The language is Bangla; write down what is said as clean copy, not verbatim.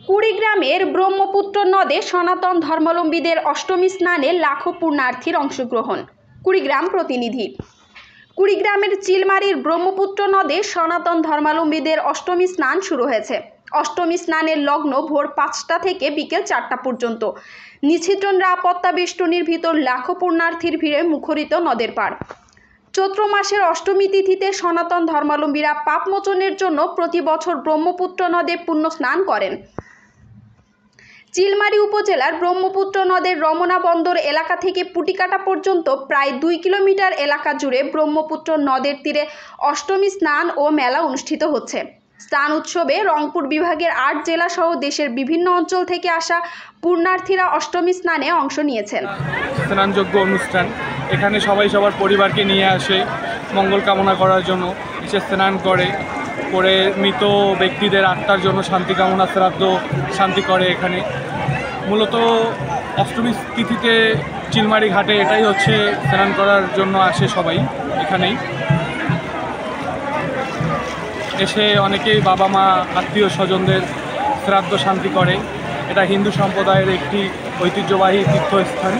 কুড়িগ্রামের ব্রহ্মপুত্র নদে সনাতন ধর্মাবলম্বীদের অষ্টমী স্নানে লাখো পুণ্যার্থীর অংশগ্রহণ। কুড়িগ্রাম প্রতিনিধি। কুড়িগ্রামের চিলমারীর ব্রহ্মপুত্র নদে সনাতন ধর্মাবলম্বীদের অষ্টমী স্নান শুরু হয়েছে। অষ্টমী স্নানের লগ্ন ভোর 5টা থেকে বিকেল 4টা পর্যন্ত। নিচ্ছিদ্র নিরাপত্তা বেষ্টনীর ভিতর লাখো পুণ্যার্থীর ভিড়ে মুখরিত নদের পাড়। চৈত্র মাসের অষ্টমী তিথিতে সনাতন ধর্মাবলম্বীরা পাপ মোচনের জন্য প্রতি বছর ব্রহ্মপুত্র নদে পুণ্য স্নান করেন। চিলমারী উপজেলার ব্রহ্মপুত্র নদের রমনা বন্দর এলাকা থেকে পুটিকাটা পর্যন্ত প্রায় 2 কিলোমিটার এলাকা জুড়ে ব্রহ্মপুত্র নদের তীরে অষ্টমী স্নান ও মেলা অনুষ্ঠিত হচ্ছে। স্নান উৎসবে রংপুর বিভাগের 8 জেলা সহ দেশের বিভিন্ন অঞ্চল থেকে আসা পুণ্যার্থীরা অষ্টমী স্নানে অংশ নিয়েছেন। স্নানযোগ্য অনুষ্ঠান, এখানে সবাই সবার পরিবারকে নিয়ে আসে মঙ্গল কামনা করার জন্য, এসে স্নান করে মৃত ব্যক্তিদের আত্মার জন্য শান্তি কামনা, শ্রাদ্ধ শান্তি করে। এখানে মূলত অষ্টমী তিথিতে চিলমারী ঘাটে এটাই হচ্ছে স্নান করার জন্য আসে সবাই। এখানেই এসে অনেকেই বাবা মা আত্মীয় স্বজনদের শ্রাদ্ধ শান্তি করে। এটা হিন্দু সম্প্রদায়ের একটি ঐতিহ্যবাহী তীর্থস্থান।